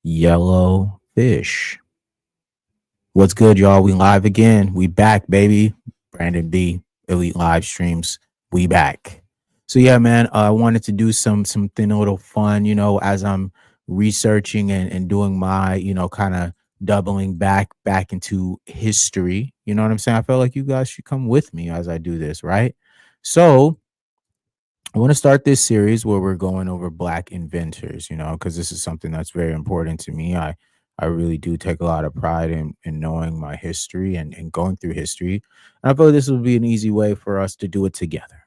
Yellow fish. What's good, y'all? We live again. We back, baby. Brandon B, Elite Live Streams. We back. So yeah, man. I wanted to do something a little fun, as I'm researching and doing my, kind of doubling back into history. You know what I'm saying? I feel like you guys should come with me as I do this, right? So I want to start this series where we're going over Black inventors, because this is something that's very important to me. I really do take a lot of pride in knowing my history and going through history. And I feel like this will be an easy way for us to do it together,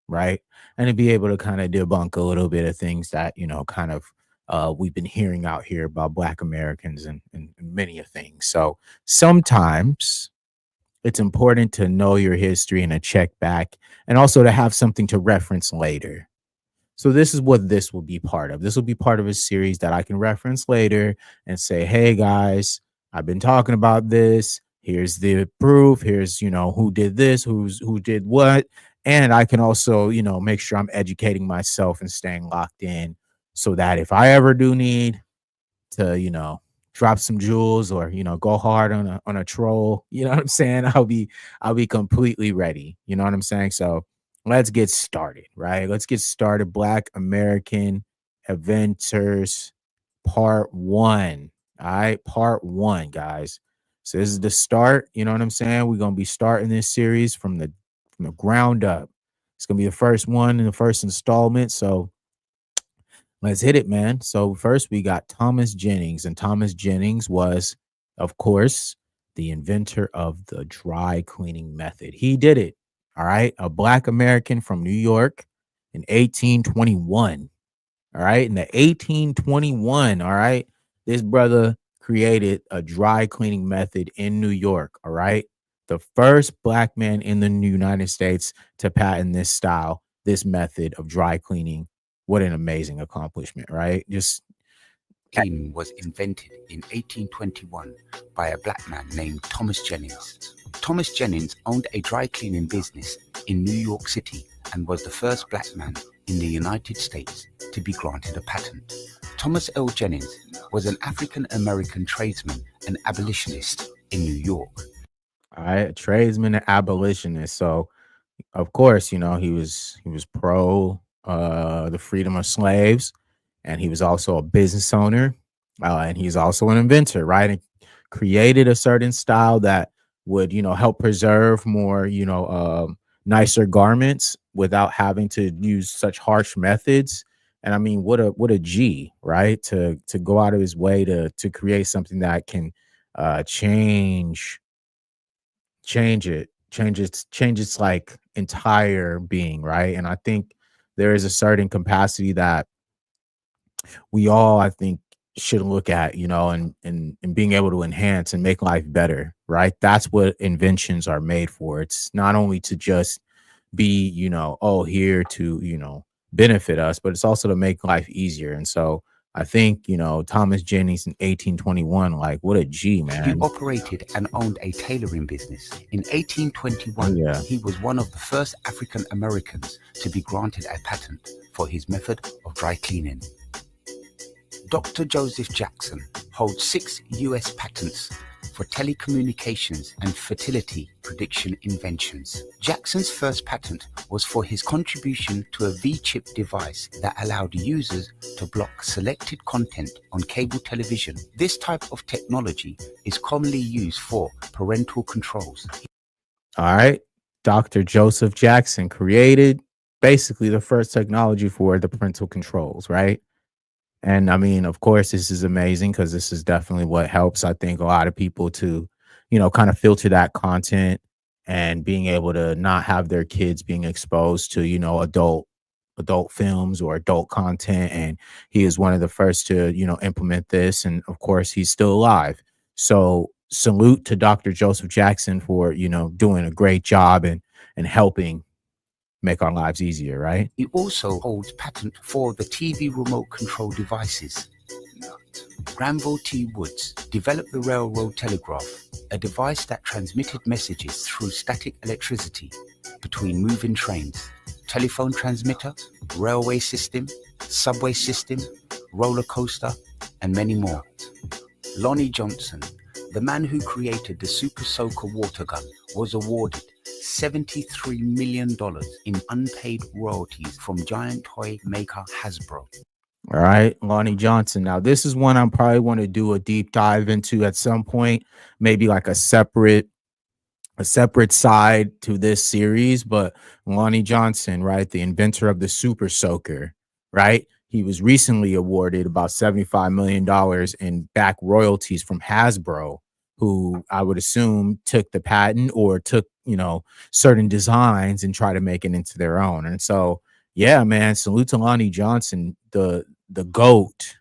right? And to be able to kind of debunk a little bit of things that, kind of we've been hearing out here about Black Americans and many of things. So sometimes it's important to know your history and to check back and also to have something to reference later. So this is what this will be part of. This will be part of a series that I can reference later and say, "Hey guys, I've been talking about this. Here's the proof. Here's, who did this, who did what." And I can also, make sure I'm educating myself and staying locked in so that if I ever do need to, drop some jewels or, go hard on a troll, you know what I'm saying? I'll be completely ready. You know what I'm saying? So let's get started, right? Let's get started. Black American Inventors Part One. All right, Part One, guys. So this is the start. You know what I'm saying? We're gonna be starting this series from the ground up. It's gonna be the first one in the first installment. So let's hit it, man. So first we got Thomas Jennings, and Thomas Jennings was, of course, the inventor of the dry cleaning method. He did it. All right. A Black American from New York in 1821. All right. In the 1821, all right, this brother created a dry cleaning method in New York. All right. The first Black man in the United States to patent this style, this method of dry cleaning. What an amazing accomplishment, right? Just Cleaning was invented in 1821 by a black man named Thomas Jennings. Thomas Jennings owned a dry cleaning business in New York City and was the first black man in the United States to be granted a patent. Thomas L. Jennings was an African-American tradesman and abolitionist in New York. all right, a tradesman and abolitionist. So of course, he was pro the freedom of slaves, and he was also a business owner, and he's also an inventor, right? And created a certain style that would, help preserve more, nicer garments without having to use such harsh methods. And I mean, what a G, right? To go out of his way to create something that can change change its like entire being, right? And I think there is a certain capacity that we all, I think, should look at, and being able to enhance and make life better, right? That's what inventions are made for. It's not only to just be, here to, benefit us, but it's also to make life easier. And so I think, Thomas Jennings in 1821, like, what a G, He man. operated and owned a tailoring business. In Oh 1821, yeah. he was one of the first African Americans to be granted a patent for his method of dry cleaning. Dr. Joseph Jackson holds 6 U.S. patents for telecommunications and fertility prediction inventions. Jackson's first patent was for his contribution to a V-chip device that allowed users to block selected content on cable television. This type of technology is commonly used for parental controls. All right. Dr. Joseph Jackson created basically the first technology for the parental controls, right? And I mean, of course, this is amazing because this is definitely what helps, I think, a lot of people to, kind of filter that content and being able to not have their kids being exposed to, adult films or adult content. And he is one of the first to, implement this. And of course, he's still alive. So salute to Dr. Joseph Jackson for, doing a great job and helping make our lives easier, right? He also holds patent for the TV remote control devices. Granville T. Woods developed the railroad telegraph, a device that transmitted messages through static electricity between moving trains. Telephone transmitter, railway system, subway system, roller coaster, and many more. Lonnie Johnson, the man who created the Super Soaker water gun, was awarded $73 million in unpaid royalties from giant toy maker Hasbro. All right, Lonnie Johnson. Now, this is one I probably want to do a deep dive into at some point, maybe like a separate side to this series, but Lonnie Johnson, right, the inventor of the Super Soaker, right? He was recently awarded about $75 million in back royalties from Hasbro, who I would assume took the patent or took, certain designs and try to make it into their own. And so, yeah, man, salute to Lonnie Johnson, the GOAT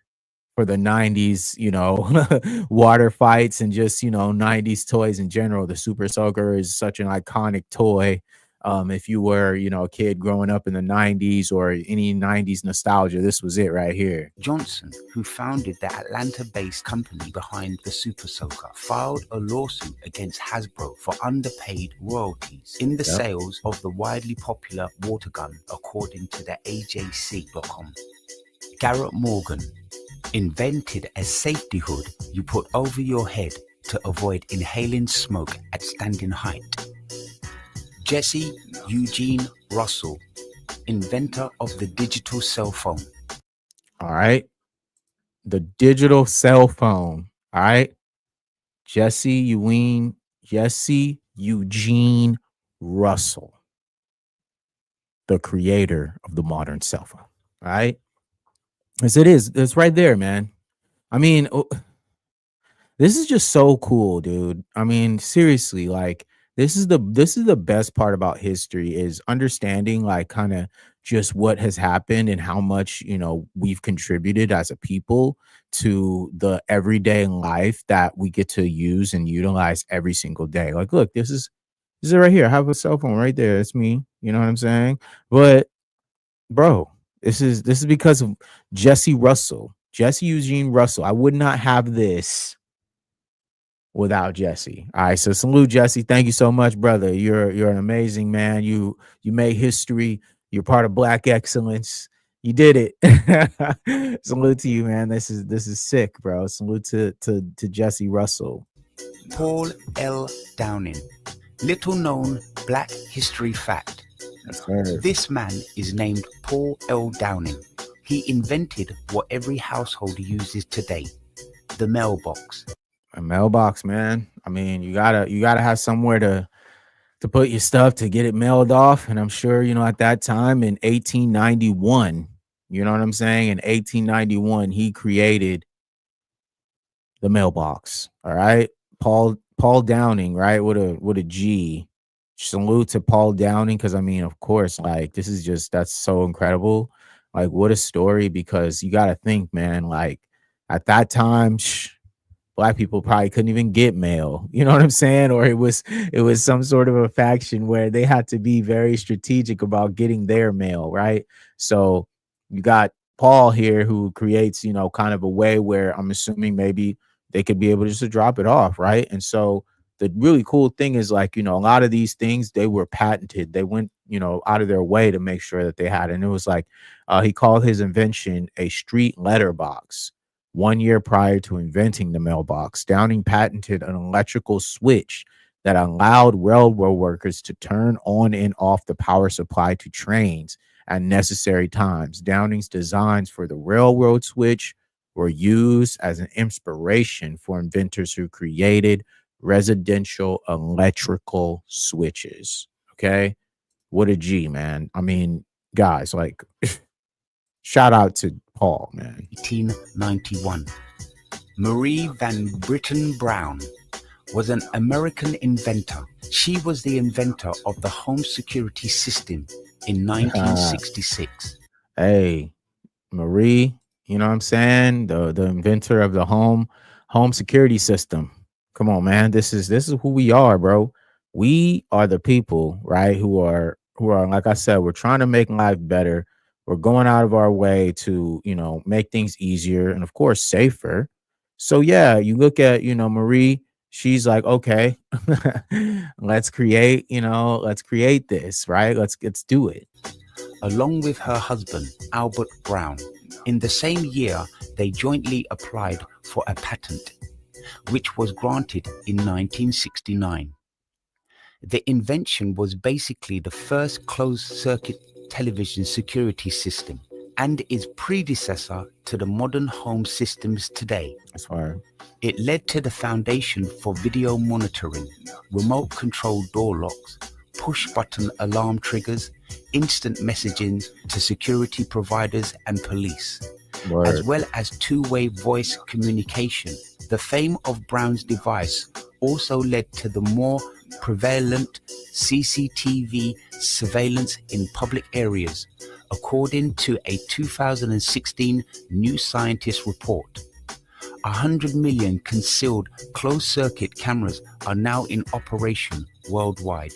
for the 90s, water fights and just, 90s toys in general. The Super Soaker is such an iconic toy. If you were, a kid growing up in the 90s or any 90s nostalgia, this was it right here. Johnson, who founded the Atlanta-based company behind the Super Soaker, filed a lawsuit against Hasbro for underpaid royalties in the sales of the widely popular water gun, according to the AJC.com. Garrett Morgan invented a safety hood you put over your head to avoid inhaling smoke at standing height. Jesse Eugene Russell, inventor of the digital cell phone. All right. The digital cell phone. All right. Jesse Eugene Russell, the creator of the modern cell phone. All right. Yes, it is. It's right there, man. I mean, this is just so cool, dude. I mean, seriously, like this is the best part about history is understanding like kind of just what has happened and how much, we've contributed as a people to the everyday life that we get to use and utilize every single day. Like, look, this is it right here. I have a cell phone right there. It's me. You know what I'm saying? But bro, this is because of Jesse Eugene Russell. I would not have this without Jesse. All right, so salute Jesse. Thank you so much, brother. You're an amazing man. You made history. You're part of Black excellence. You did it. Salute to you, man. This is sick, bro. Salute to Jesse Russell. Paul L. Downing. Little known Black history fact. Yes, sir. This man is named Paul L. Downing. He invented what every household uses today, the mailbox. A mailbox, man. I mean, you gotta have somewhere to put your stuff to get it mailed off. And I'm sure, at that time in 1891, you know what I'm saying? In 1891, he created the mailbox. All right. Paul Downing, right? What a G. Salute to Paul Downing, because I mean, of course, like that's so incredible. Like, what a story, because you gotta think, man, like at that time, Black people probably couldn't even get mail. You know what I'm saying? Or it was some sort of a faction where they had to be very strategic about getting their mail, right? So you got Paul here who creates, kind of a way where I'm assuming maybe they could be able just to drop it off, right? And so the really cool thing is like, a lot of these things they were patented. They went, out of their way to make sure that they had. And it was like he called his invention a street letterbox. 1 year prior to inventing the mailbox, Downing patented an electrical switch that allowed railroad workers to turn on and off the power supply to trains at necessary times. Downing's designs for the railroad switch were used as an inspiration for inventors who created residential electrical switches. Okay. What a G, man. I mean, guys, like, shout out to Paul, man. 1891. Marie Van Britten Brown was an American inventor. She was the inventor of the home security system in 1966. Hey, Marie, you know what I'm saying? The inventor of the home security system. Come on, man. This is who we are, bro. We are the people, right? Who are like I said, we're trying to make life better. We're going out of our way to, make things easier and of course safer. So yeah, you look at, Marie, she's like, okay, let's create this, right? Let's do it. Along with her husband, Albert Brown, In the same year, they jointly applied for a patent, which was granted in 1969. The invention was basically the first closed-circuit television security system and is predecessor to the modern home systems today. That's fire. It led to the foundation for video monitoring, remote control door locks, push-button alarm triggers, instant messaging to security providers and police, as well as two-way voice communication. The fame of Brown's device also led to the more prevalent CCTV surveillance in public areas, according to a 2016 New Scientist report. 100 million concealed closed-circuit cameras are now in operation worldwide.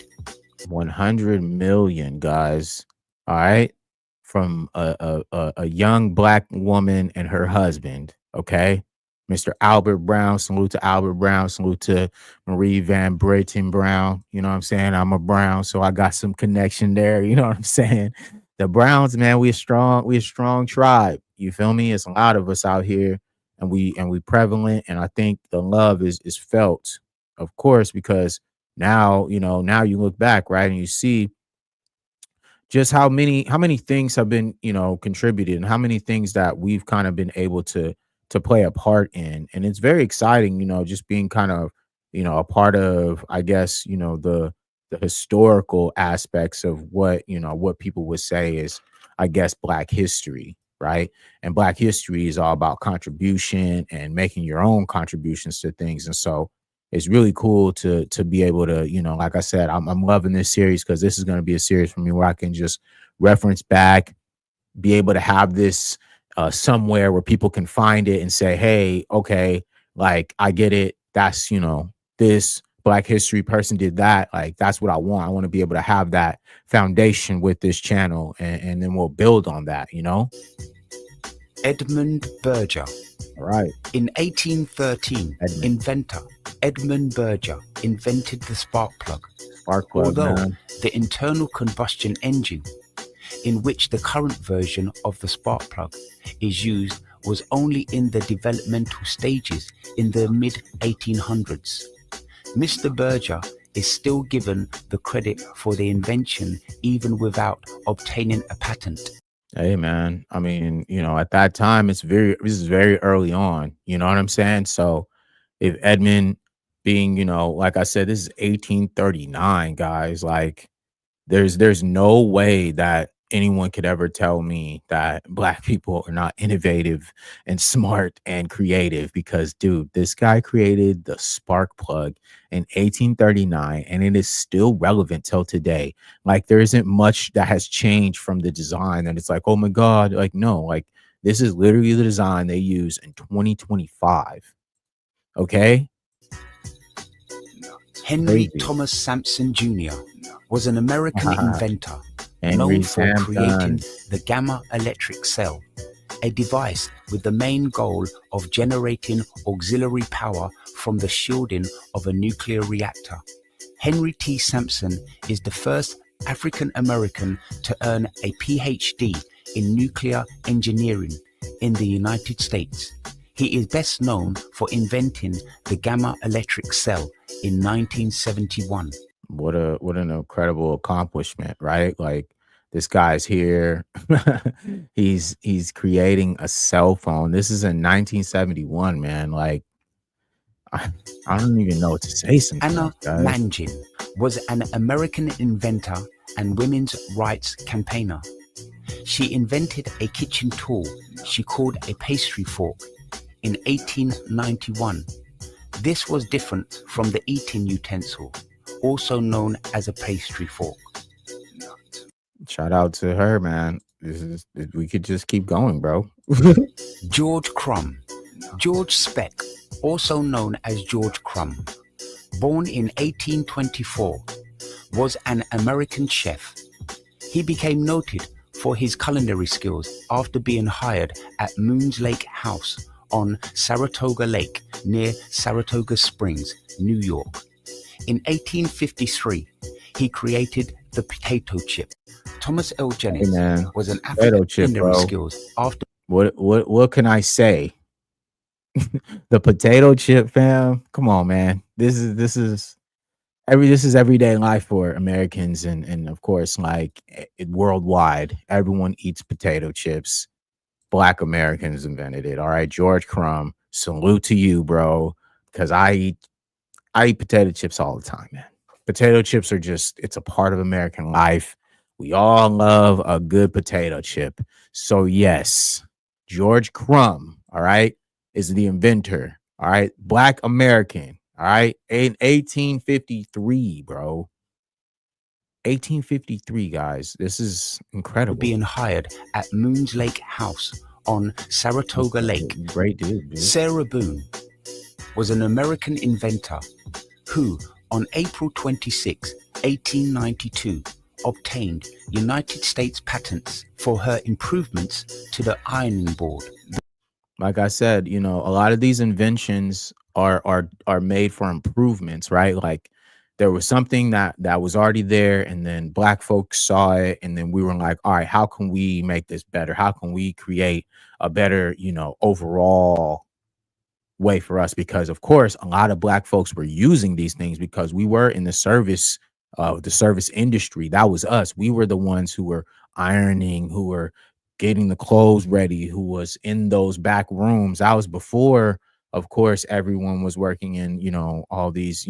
100 million, guys. All right. From a young black woman and her husband. Okay. Mr. Albert Brown. Salute to Albert Brown. Salute to Marie Van Brayton Brown. You know what I'm saying? I'm a Brown, so I got some connection there. You know what I'm saying? The Browns, man, we're a strong tribe. You feel me? It's a lot of us out here, and we prevalent. And I think the love is felt, of course, because now, now you look back, right, and you see just how many things have been, contributed, and how many things that we've kind of been able to play a part in. And it's very exciting, just being kind of, a part of, I guess, the historical aspects of what people would say is, I guess, Black history, right? And Black history is all about contribution and making your own contributions to things. And so it's really cool to be able to, like I said, I'm loving this series, because this is going to be a series for me where I can just reference back, be able to have this somewhere where people can find it and say, hey, okay, like, I get it. That's, this Black history person did that. Like, that's what I want. I want to be able to have that foundation with this channel, and then we'll build on that, Edmund Berger. All right. In 1813, inventor Edmund Berger invented the spark plug. Although man. The internal combustion engine, in which the current version of the spark plug is used, was only in the developmental stages in the mid-1800s. Mr. Berger is still given the credit for the invention even without obtaining a patent. Hey, man, I mean, at that time, this is very early on, you know what I'm saying? So if Edmund being, like I said, this is 1839, guys, like, there's no way that anyone could ever tell me that Black people are not innovative and smart and creative, because, dude, this guy created the spark plug in 1839, and it is still relevant till today. Like, there isn't much that has changed from the design, and it's like, oh my God, like, no, like, this is literally the design they use in 2025. Okay. Henry Thomas Sampson Jr. was an American inventor known for creating the gamma electric cell, a device with the main goal of generating auxiliary power from the shielding of a nuclear reactor. Henry T. Sampson is the first African American to earn a PhD in nuclear engineering in the United States. He is best known for inventing the gamma electric cell in 1971. What an incredible accomplishment, right? Like, this guy's here. he's creating a cell phone. This is in 1971, man. Like, I don't even know what to say sometimes, Anna guys. Mangin was an American inventor and women's rights campaigner. She invented a kitchen tool she called a pastry fork in 1891. This was different from the eating utensil, also known as a pastry fork. Shout out to her, man. We could just keep going, bro. George Crumb. George Speck, also known as George Crumb, born in 1824, was an American chef. He became noted for his culinary skills after being hired at Moon's Lake House on Saratoga Lake near Saratoga Springs, New York. In 1853, he created the potato chip. Thomas L. Jennings was an African culinary skills after. what can I say? The potato chip, fam. Come on, man. This is everyday life for Americans, and of course, like worldwide, everyone eats potato chips. Black Americans invented it. All right, George Crumb, salute to you, bro. Because I eat potato chips all the time, man. Potato chips are just, it's a part of American life. We all love a good potato chip. So, yes, George Crumb, all right, is the inventor, all right, Black American, all right, in 1853, bro. 1853, guys. This is incredible. being hired at Moon's Lake House on Saratoga Lake. Great dude. Sarah Boone was an American inventor who, on April 26, 1892, obtained United States patents for her improvements to the ironing board. Like I said, a lot of these inventions are made for improvements, right? Like there was something that was already there, and then Black folks saw it, and then we were like, all right, how can we make this better? How can we create a better, overall way for us? Because of course a lot of Black folks were using these things because we were in the service industry. That was us. We were the ones who were ironing, who were getting the clothes ready, who was in those back rooms. That was before, of course, everyone was working in, all these,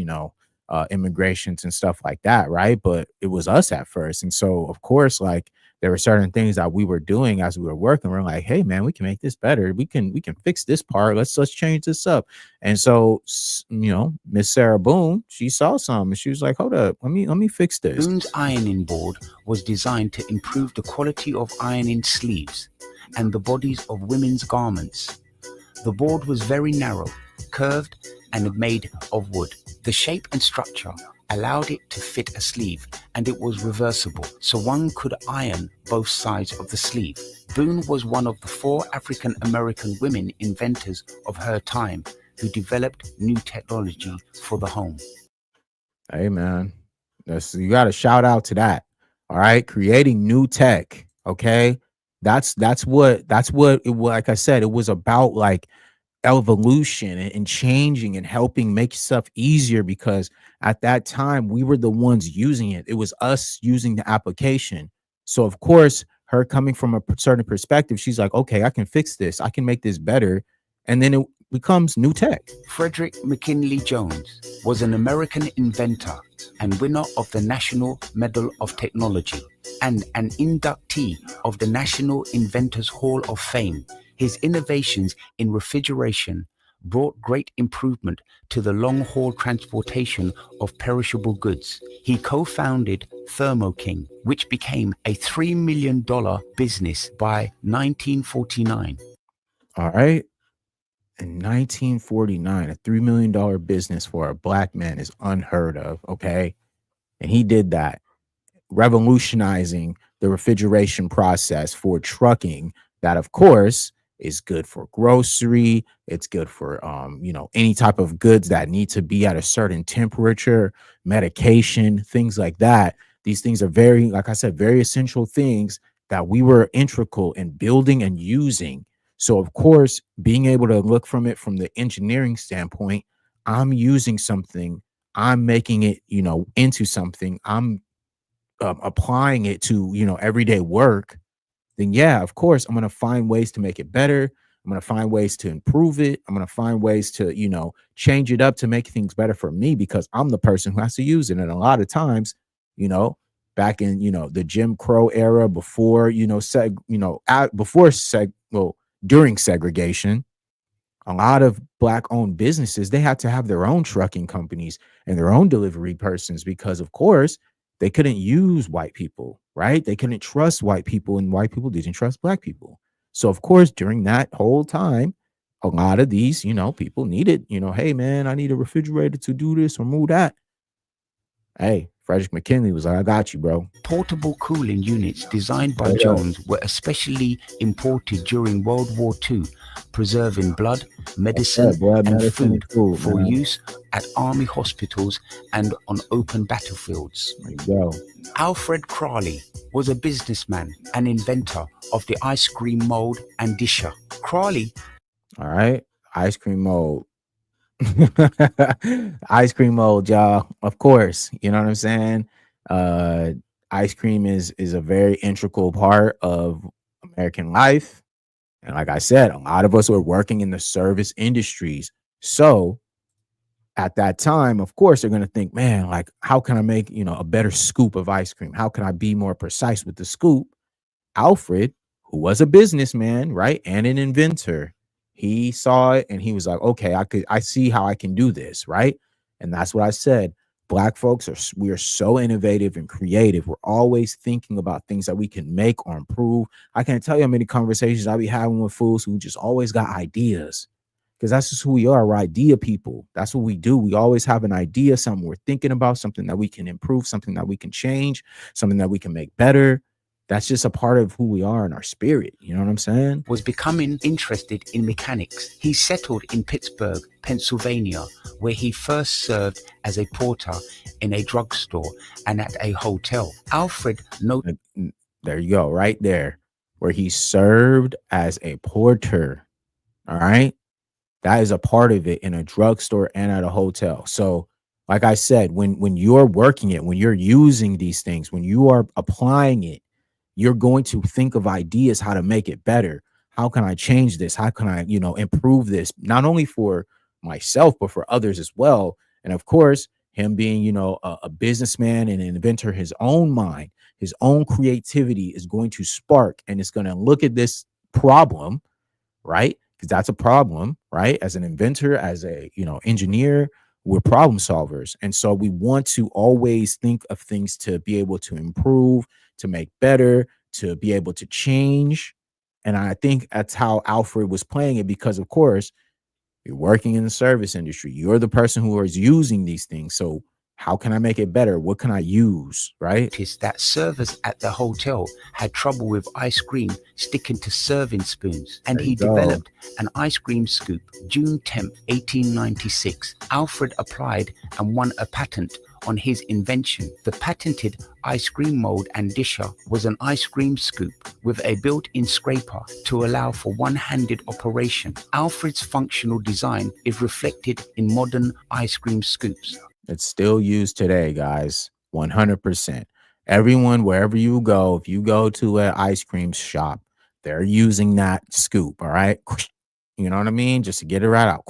immigrations and stuff like that, right? But it was us at first. And so of course, like there were certain things that we were doing as we were working. We're like, hey man, we can make this better. We can fix this part. Let's change this up. And so Miss Sarah Boone, she saw something and she was like, hold up, let me fix this. Boone's ironing board was designed to improve the quality of ironing sleeves and the bodies of women's garments. The board was very narrow, curved, and made of wood. The shape and structure allowed it to fit a sleeve, and it was reversible, so one could iron both sides of the sleeve. Boone was one of the 4 African American women inventors of her time who developed new technology for the home. Hey man, you got to shout out to that. All right, creating new tech. Okay, that's what like I said, it was about, like evolution and changing and helping make stuff easier, because at that time we were the ones using it. It was us using the application. So of course, her coming from a certain perspective, she's like, okay, I can fix this, I can make this better, and then it becomes new tech. Frederick McKinley Jones was an American inventor and winner of the National Medal of Technology and an inductee of the National Inventors Hall of Fame. His innovations in refrigeration brought great improvement to the long-haul transportation of perishable goods. He co-founded Thermo King, which became a $3 million business by 1949. All right. In 1949, a $3 million business for a Black man is unheard of. Okay. And he did that, revolutionizing the refrigeration process for trucking. That, of course, is good for grocery. It's good for, any type of goods that need to be at a certain temperature, medication, things like that. These things are very, like I said, very essential things that we were integral in building and using. So, of course, being able to look from it from the engineering standpoint, I'm using something, I'm making it, into something, I'm applying it to, everyday work, then yeah, of course, I'm going to find ways to make it better. I'm going to find ways to improve it. I'm going to find ways to, change it up to make things better for me, because I'm the person who has to use it. And a lot of times, back in, the Jim Crow era, before, during segregation, a lot of Black owned businesses, they had to have their own trucking companies and their own delivery persons, because of course they couldn't use white people, right? They couldn't trust white people, and white people didn't trust Black people. So of course, during that whole time, a lot of these, people needed, hey man, I need a refrigerator to do this or move that. Hey, Frederick McKinley was like, I got you, bro. Portable cooling units designed by Jones were especially imported during World War II, preserving blood, medicine, and food for use at army hospitals and on open battlefields. There you go. Alfred Crawley was a businessman and inventor of the ice cream mold and disher. Crawley All right. Ice cream mold. Ice cream mold, y'all. Of course. You know what I'm saying? Uh Ice cream is a very integral part of American life. And like I said, a lot of us were working in the service industries. So at that time, of course, they're going to think, man, like, how can I make, a better scoop of ice cream? How can I be more precise with the scoop? Alfred, who was a businessman, right, and an inventor, he saw it and he was like, okay, I see how I can do this, right? And that's what I said. Black folks we are so innovative and creative. We're always thinking about things that we can make or improve. I can't tell you how many conversations I be having with fools who just always got ideas, because that's just who we are. We're idea people. That's what we do. We always have an idea, something we're thinking about, something that we can improve, something that we can change, something that we can make better. That's just a part of who we are in our spirit. You know what I'm saying? was becoming interested in mechanics. He settled in Pittsburgh, Pennsylvania, where he first served as a porter in a drugstore and at a hotel. Alfred noted. There you go, right there, where he served as a porter. All right. That is a part of it, in a drugstore and at a hotel. So, like I said, when you're working it, when you're using these things, when you are applying it, you're going to think of ideas how to make it better. How can I change this? How can I, improve this, not only for myself, but for others as well? And of course, him being, a businessman and an inventor, his own mind, his own creativity is going to spark, and it's going to look at this problem, right? Because that's a problem, right? As an inventor, as a, engineer, we're problem solvers. And so we want to always think of things to be able to improve, to make better, to be able to change. And I think that's how Alfred was playing it, because of course, you're working in the service industry. You're the person who is using these things. So how can I make it better? What can I use? Right? That servers at the hotel had trouble with ice cream sticking to serving spoons, and he developed an ice cream scoop. June 10th, 1896, Alfred applied and won a patent on his invention. The patented ice cream mold and disher was an ice cream scoop with a built-in scraper to allow for one-handed operation. Alfred's functional design is reflected in modern ice cream scoops. It's still used today, guys. 100%. Everyone, wherever you go, if you go to an ice cream shop, they're using that scoop. All right. You know what I mean? Just to get it right out.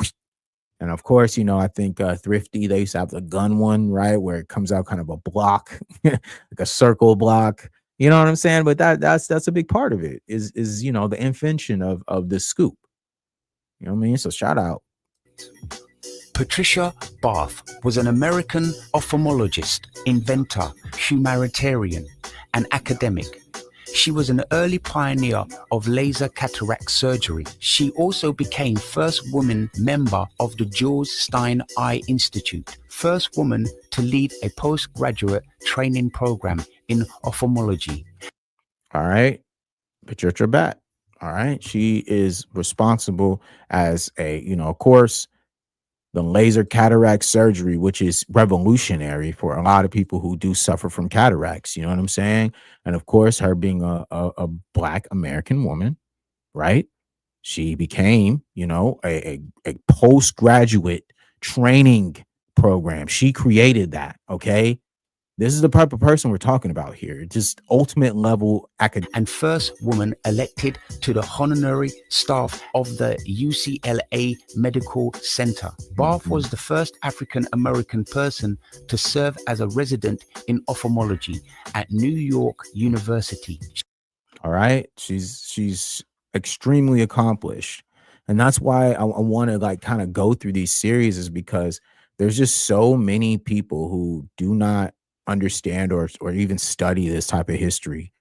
And of course, I think Thrifty, they used to have the gun one, right? Where it comes out kind of a block, like a circle block. You know what I'm saying? But that's a big part of it, is the invention of the scoop. You know what I mean? So shout out. Patricia Bath was an American ophthalmologist, inventor, humanitarian, and academic. She was an early pioneer of laser cataract surgery. She also became first woman member of the George Stein Eye Institute, first woman to lead a postgraduate training program in ophthalmology. All right. Patricia Bath. All right. She is responsible as of course, the laser cataract surgery, which is revolutionary for a lot of people who do suffer from cataracts. You know what I'm saying? And of course, her being a Black American woman, right? She became, a postgraduate training program. She created that. Okay. This is the type of person we're talking about here. Just ultimate level academic. And first woman elected to the honorary staff of the UCLA Medical Center. Bath was the first African American person to serve as a resident in ophthalmology at New York University. All right. She's extremely accomplished. And that's why I want to kind of go through these series, is because there's just so many people who do not understand or even study this type of history.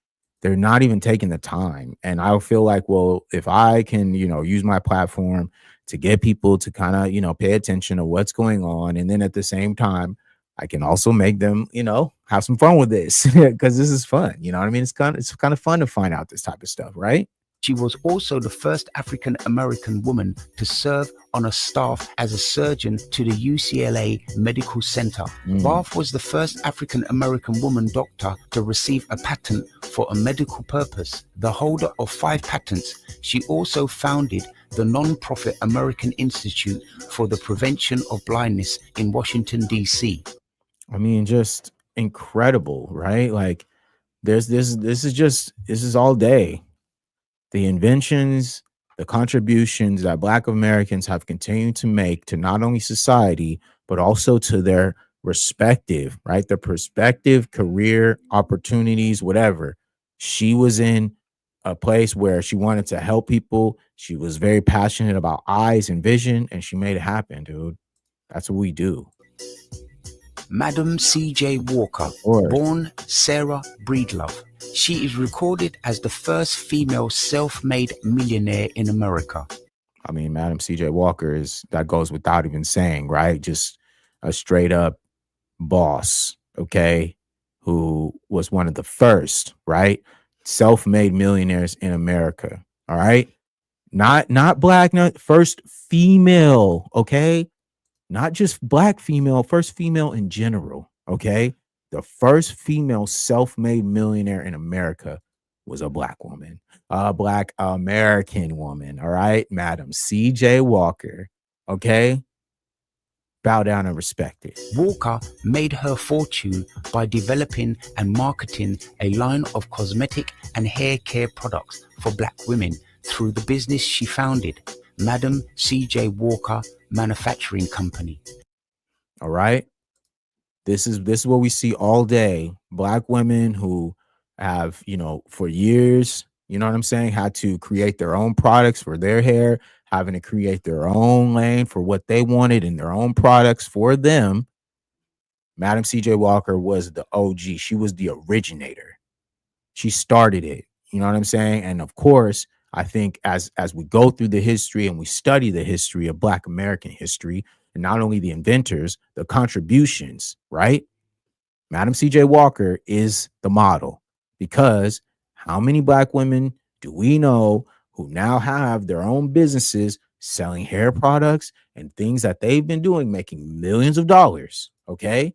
They're not even taking the time. And I feel like, well, if I can, use my platform to get people to kind of, pay attention to what's going on, and then at the same time, I can also make them, have some fun with this, because this is fun. You know what I mean? It's kind of fun to find out this type of stuff, right? She was also the first African American woman to serve on a staff as a surgeon to the UCLA Medical Center. Mm. Barth was the first African American woman doctor to receive a patent for a medical purpose. The holder of 5 patents, she also founded the non-profit American Institute for the Prevention of Blindness in Washington, D.C. I mean, just incredible, right? Like, there's this is all day. The inventions, the contributions that Black Americans have continued to make to not only society, but also to their respective, right? Their perspective, career, opportunities, whatever. She was in a place where she wanted to help people. She was very passionate about eyes and vision, and she made it happen, dude. That's what we do. Madam C.J. Walker, Of course. born Sarah Breedlove. She is recorded as the first female self-made millionaire in America. I mean, Madam C.J. Walker that goes without even saying, right? Just a straight up boss, okay, who was one of the first, right, self-made millionaires in America. All right, not Black, not first female, okay, not just Black female, first female in general, okay. The first female self-made millionaire in America was a Black woman, a Black American woman. All right, Madam C.J. Walker, okay. Bow down and respect it. Walker made her fortune by developing and marketing a line of cosmetic and hair care products for Black women through the business she founded, Madam C.J. Walker Manufacturing Company. All right. This is what we see all day. Black women who have, for years, you know what I'm saying, had to create their own products for their hair, having to create their own lane for what they wanted and their own products for them. Madam C.J. Walker was the OG. She was the originator. She started it. You know what I'm saying? And of course, I think as we go through the history and we study the history of Black American history, and not only the inventors, the contributions, right? Madam C.J. Walker is the model, because how many Black women do we know who now have their own businesses selling hair products and things that they've been doing, making millions of dollars? Okay.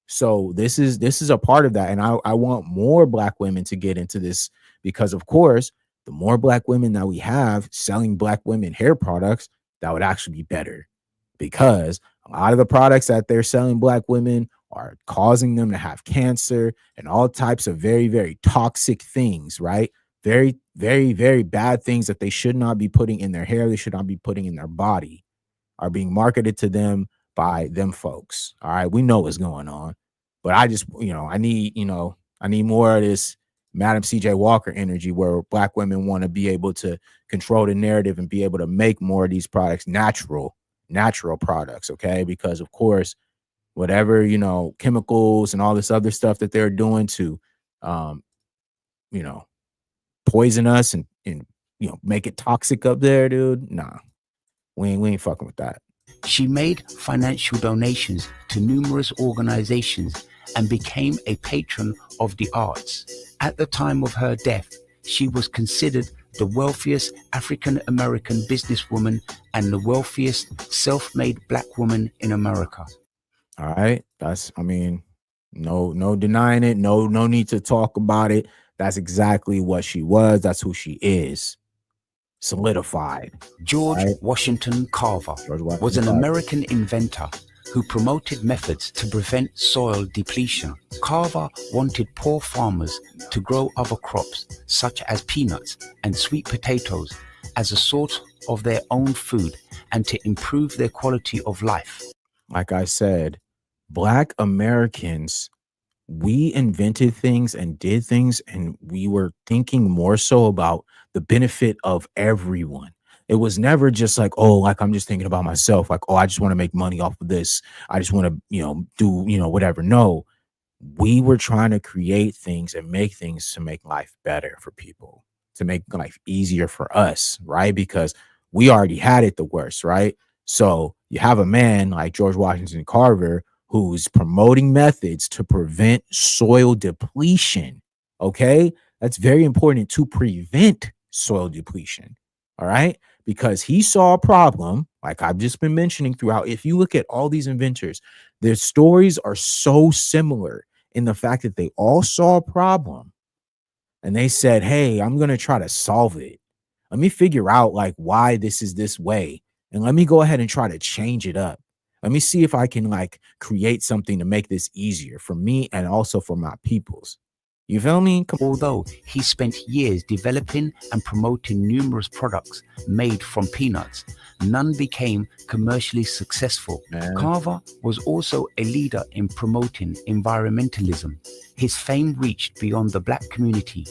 So this is a part of that. And I want more Black women to get into this, because of course, the more Black women that we have selling Black women hair products, that would actually be better, because a lot of the products that they're selling Black women are causing them to have cancer and all types of very, very toxic things, right? Very, very, very bad things that they should not be putting in their hair. They should not be putting in their body, are being marketed to them by them folks. All right. We know what's going on, but I just, I need more of this Madam C.J. Walker energy, where Black women want to be able to control the narrative and be able to make more of these products natural products. Okay. Because of course, whatever, chemicals and all this other stuff that they're doing to, poison us and make it toxic up there, dude. Nah, we ain't fucking with that. She made financial donations to numerous organizations and became a patron of the arts. At the time of her death, she was considered the wealthiest African American businesswoman and the wealthiest self-made Black woman in America. All right. No denying it. No need to talk about it. That's exactly what she was. That's who she is. Solidified. George Washington Carver was an American inventor who promoted methods to prevent soil depletion. Carver wanted poor farmers to grow other crops, such as peanuts and sweet potatoes, as a source of their own food and to improve their quality of life. Like I said, Black Americans, we invented things and did things, and we were thinking more so about the benefit of everyone. It was never just like, oh, like I'm just thinking about myself. Like, oh, I just want to make money off of this. I just want to, do, whatever. No, we were trying to create things and make things to make life better for people, to make life easier for us, right? Because we already had it the worst, right? So you have a man like George Washington Carver who's promoting methods to prevent soil depletion. Okay, that's very important, to prevent soil depletion. All right. Because he saw a problem, like I've just been mentioning throughout. If you look at all these inventors, their stories are so similar in the fact that they all saw a problem and they said, hey, I'm going to try to solve it. Let me figure out like why this is this way. And let me go ahead and try to change it up. Let me see if I can like create something to make this easier for me and also for my peoples. You feel me? Although he spent years developing and promoting numerous products made from peanuts, none became commercially successful. Man. Carver was also a leader in promoting environmentalism. His fame reached beyond the black community.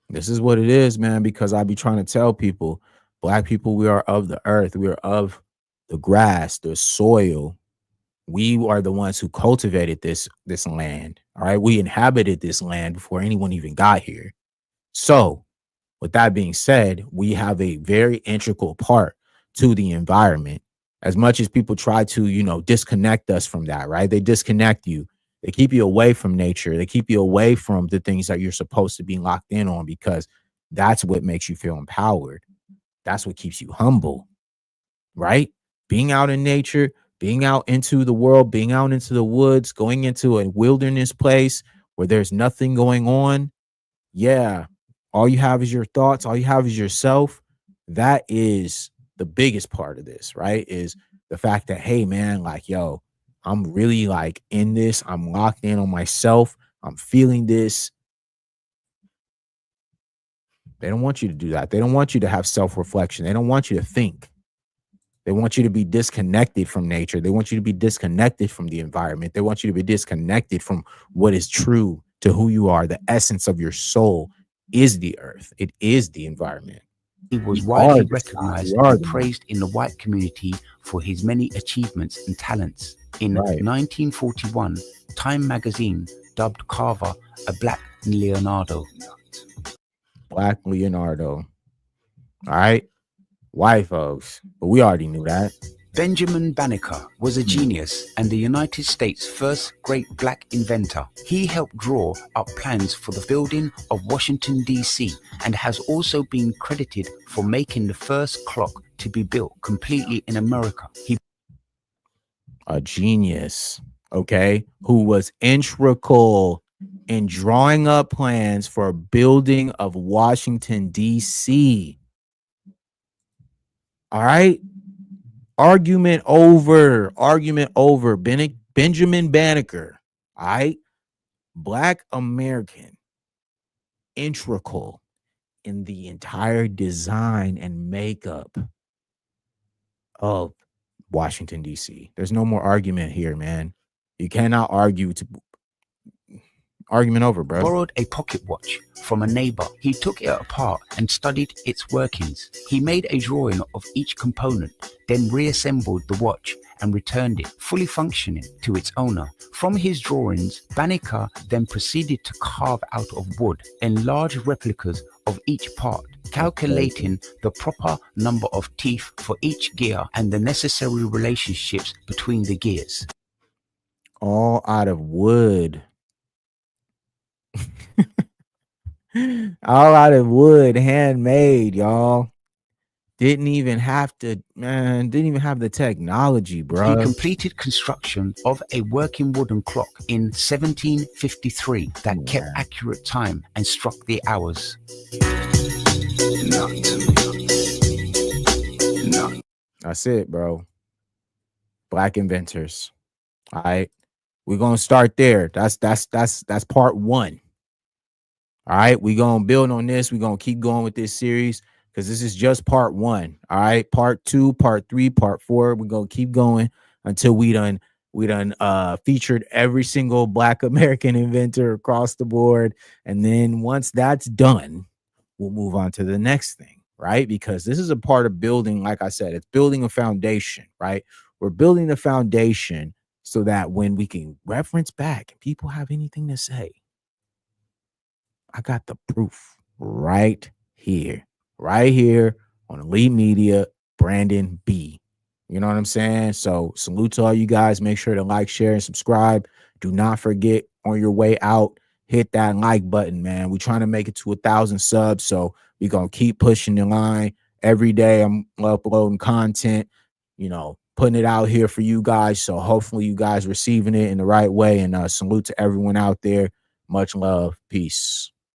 This is what it is, man, because I be trying to tell people, black people, we are of the earth. We are of the grass, the soil. We are the ones who cultivated this land. All right. We inhabited this land before anyone even got here. So with that being said, we have a very integral part to the environment. As much as people try to, disconnect us from that, right? They disconnect you. They keep you away from nature. They keep you away from the things that you're supposed to be locked in on, because that's what makes you feel empowered. That's what keeps you humble, right? Being out in nature, being out into the world, being out into the woods, going into a wilderness place where there's nothing going on. Yeah. All you have is your thoughts. All you have is yourself. That is the biggest part of this, right? Is the fact that, hey, man, like, yo, I'm really like in this. I'm locked in on myself. I'm feeling this. They don't want you to do that. They don't want you to have self-reflection. They don't want you to think. They want you to be disconnected from nature. They want you to be disconnected from the environment. They want you to be disconnected from what is true to who you are. The essence of your soul is the earth. It is the environment. He was widely recognized and praised in the white community for his many achievements and talents. In 1941, Time magazine dubbed Carver a Black Leonardo. Black Leonardo. All right. White folks, but we already knew that. Benjamin Banneker was a genius and the United States' first great black inventor. He helped draw up plans for the building of Washington, D.C., and has also been credited for making the first clock to be built completely in America. A genius, okay, who was integral in drawing up plans for a building of Washington, D.C. All right. Argument over. Benjamin Banneker. All right. Black American. Integral in the entire design and makeup of Washington, D.C. There's no more argument here, man. You cannot argue to argument over, bro. Borrowed a pocket watch from a neighbor. He took it apart and studied its workings. He made a drawing of each component, then reassembled the watch and returned it fully functioning to its owner. From his drawings, Banneker then proceeded to carve out of wood enlarged replicas of each part, calculating the proper number of teeth for each gear and the necessary relationships between the gears. All out of wood. All out of wood, handmade, y'all. Didn't even have the technology, bro. He completed construction of a working wooden clock in 1753 that kept accurate time and struck the hours. That's it, bro. Black inventors. All right. We're gonna start there. That's part one. All right, we're gonna build on this. We're gonna keep going with this series because this is just part one. All right, part 2, part 3, part 4. We're gonna keep going until we done featured every single Black American inventor across the board. And then once that's done, we'll move on to the next thing, right? Because this is a part of building, like I said, it's building a foundation, right? We're building the foundation so that when we can reference back and people have anything to say, I got the proof right here on Elite Media, Brandon B. You know what I'm saying? So salute to all you guys. Make sure to like, share, and subscribe. Do not forget on your way out, hit that like button, man. We're trying to make it to 1,000 subs. So We're gonna keep pushing the line. Every day I'm uploading content, putting it out here for you guys. So hopefully you guys receiving it in the right way. And salute to everyone out there. Much love. Peace.